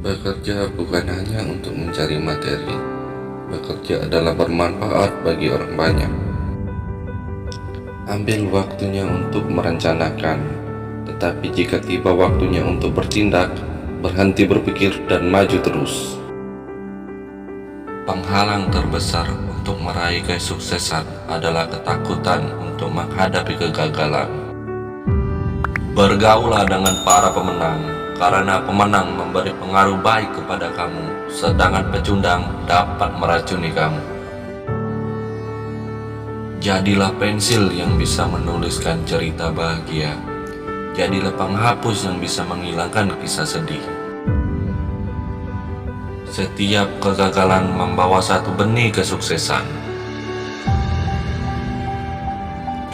Bekerja bukan hanya untuk mencari materi. Bekerja adalah bermanfaat bagi orang banyak. Ambil waktunya untuk merencanakan, tetapi jika tiba waktunya untuk bertindak, berhenti berpikir dan maju terus. Penghalang terbesar untuk meraih kesuksesan adalah ketakutan untuk menghadapi kegagalan. Bergaulah dengan para pemenang, karena pemenang memberi pengaruh baik kepada kamu, sedangkan pecundang dapat meracuni kamu. Jadilah pensil yang bisa menuliskan cerita bahagia. Jadilah penghapus yang bisa menghilangkan kisah sedih. Setiap kegagalan membawa satu benih kesuksesan.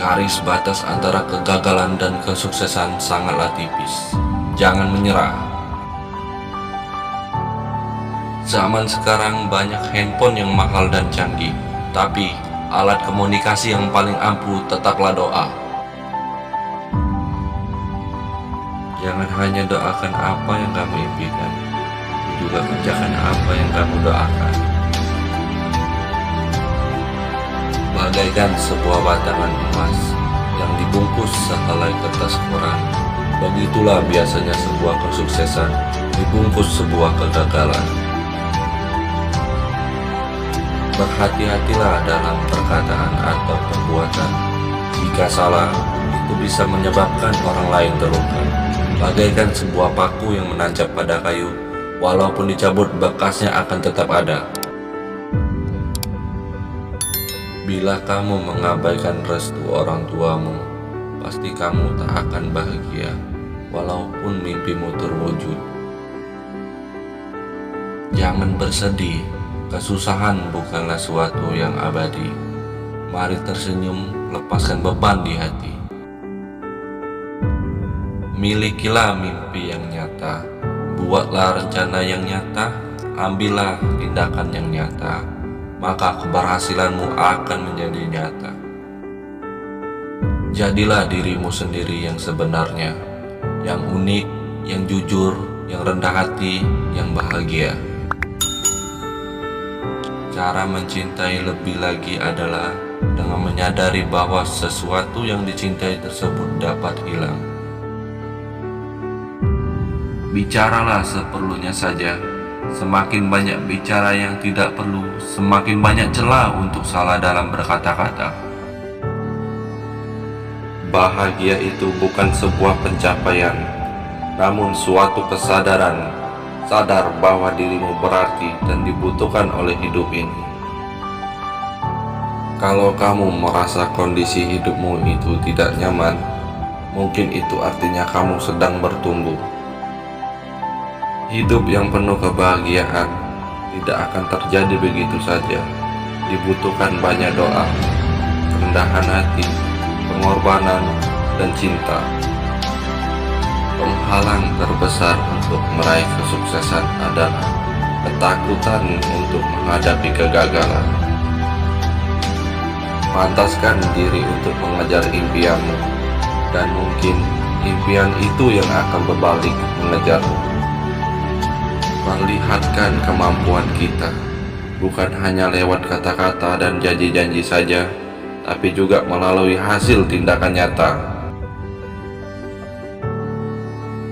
Garis batas antara kegagalan dan kesuksesan sangatlah tipis. Jangan menyerah. Zaman sekarang banyak handphone yang mahal dan canggih, tapi alat komunikasi yang paling ampuh tetaplah doa. Jangan hanya doakan apa yang kamu impikan, juga kerjakan apa yang kamu doakan. Bagaikan sebuah batangan emas yang dibungkus sehelai kertas koran, begitulah biasanya sebuah kesuksesan dibungkus sebuah kegagalan. Berhati-hatilah dalam perkataan atau perbuatan. Jika salah, itu bisa menyebabkan orang lain terluka. Bagaikan sebuah paku yang menancap pada kayu, walaupun dicabut, bekasnya akan tetap ada. Bila kamu mengabaikan restu orang tuamu, pasti kamu tak akan bahagia, walaupun mimpimu terwujud. Jangan bersedih, kesusahan bukanlah suatu yang abadi. Mari tersenyum, lepaskan beban di hati. Milikilah mimpi yang nyata, buatlah rencana yang nyata, ambillah tindakan yang nyata, maka keberhasilanmu akan menjadi nyata. Jadilah dirimu sendiri yang sebenarnya, yang unik, yang jujur, yang rendah hati, yang bahagia. Cara mencintai lebih lagi adalah dengan menyadari bahwa sesuatu yang dicintai tersebut dapat hilang. Bicaralah seperlunya saja. Semakin banyak bicara yang tidak perlu, semakin banyak celah untuk salah dalam berkata-kata. Bahagia itu bukan sebuah pencapaian, namun suatu kesadaran. Sadar bahwa dirimu berarti dan dibutuhkan oleh hidup ini. Kalau kamu merasa kondisi hidupmu itu tidak nyaman, mungkin itu artinya kamu sedang bertumbuh. Hidup yang penuh kebahagiaan tidak akan terjadi begitu saja. Dibutuhkan banyak doa, kerendahan hati, pengorbanan, dan cinta. Penghalang terbesar untuk meraih kesuksesan adalah ketakutan untuk menghadapi kegagalan. Pantaskan diri untuk mengejar impianmu, dan mungkin impian itu yang akan berbalik mengejarmu. Perlihatkan kemampuan kita, bukan hanya lewat kata-kata dan janji-janji saja, tapi juga melalui hasil tindakan nyata.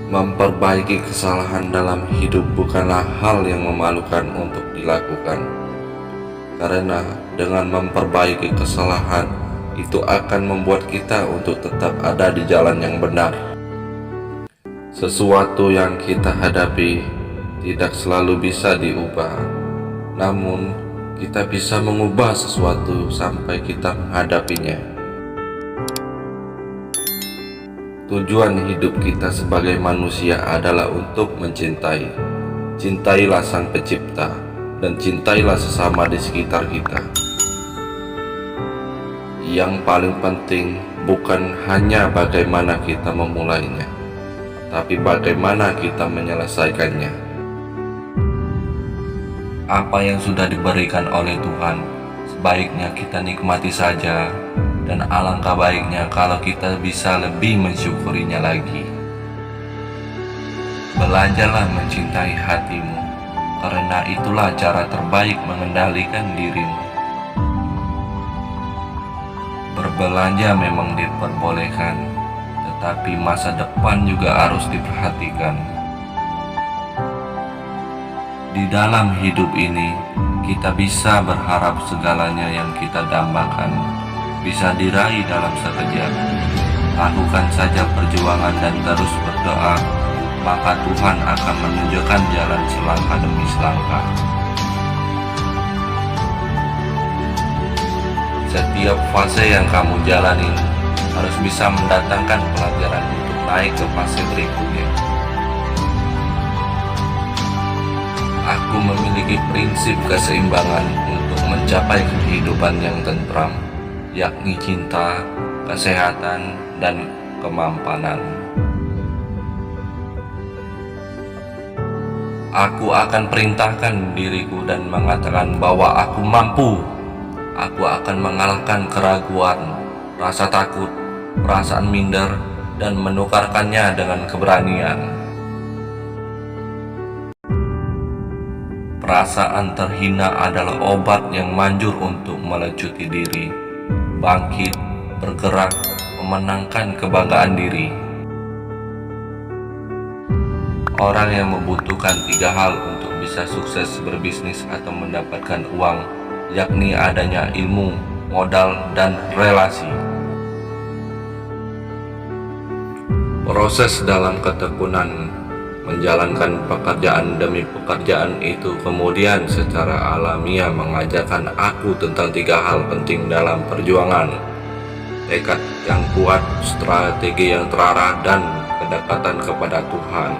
Memperbaiki kesalahan dalam hidup bukanlah hal yang memalukan untuk dilakukan, karena dengan memperbaiki kesalahan itu akan membuat kita untuk tetap ada di jalan yang benar. Sesuatu yang kita hadapi tidak selalu bisa diubah, namun kita bisa mengubah sesuatu sampai kita menghadapinya. Tujuan hidup kita sebagai manusia adalah untuk mencintai. Cintailah Sang Pencipta dan cintailah sesama di sekitar kita. Yang paling penting bukan hanya bagaimana kita memulainya, tapi bagaimana kita menyelesaikannya. Apa yang sudah diberikan oleh Tuhan, sebaiknya kita nikmati saja, dan alangkah baiknya kalau kita bisa lebih mensyukurinya lagi. Belajarlah mencintai hatimu, karena itulah cara terbaik mengendalikan dirimu. Berbelanja memang diperbolehkan, tetapi masa depan juga harus diperhatikan. Di dalam hidup ini, kita bisa berharap segalanya yang kita dambakan bisa diraih dalam sekejap. Lakukan saja perjuangan dan terus berdoa, maka Tuhan akan menunjukkan jalan selangkah demi selangkah. Setiap fase yang kamu jalani harus bisa mendatangkan pelajaran untuk naik ke fase berikutnya. Aku memiliki prinsip keseimbangan untuk mencapai kehidupan yang tentram, yakni cinta, kesehatan, dan kemampanan. Aku akan perintahkan diriku dan mengatakan bahwa aku mampu. Aku akan mengalahkan keraguan, rasa takut, perasaan minder, dan menukarkannya dengan keberanian. Perasaan terhina adalah obat yang manjur untuk melecuti diri, bangkit, bergerak, memenangkan kebanggaan diri. Orang yang membutuhkan 3 hal untuk bisa sukses berbisnis atau mendapatkan uang, yakni adanya ilmu, modal, dan relasi. Proses dalam ketekunan menjalankan pekerjaan demi pekerjaan itu kemudian secara alamiah mengajarkan aku tentang 3 hal penting dalam perjuangan: tekad yang kuat, strategi yang terarah, dan kedekatan kepada Tuhan.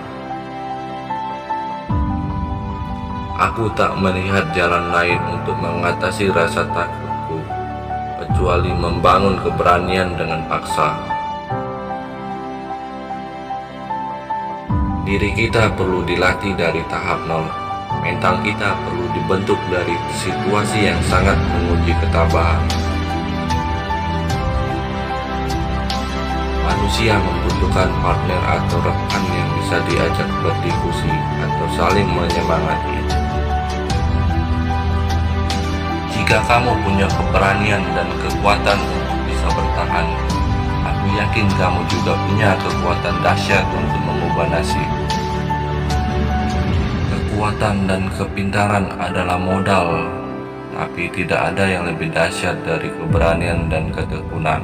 Aku tak melihat jalan lain untuk mengatasi rasa takutku kecuali membangun keberanian dengan paksa. Diri kita perlu dilatih dari tahap nol. Mental kita perlu dibentuk dari situasi yang sangat menguji ketabahan. Manusia membutuhkan partner atau rekan yang bisa diajak berdiskusi atau saling menyemangati. Jika kamu punya keberanian dan kekuatan untuk bisa bertahan, aku yakin kamu juga punya kekuatan dahsyat untuk mengubah nasib. Kekuatan dan kepintaran adalah modal, tapi tidak ada yang lebih dahsyat dari keberanian dan ketekunan.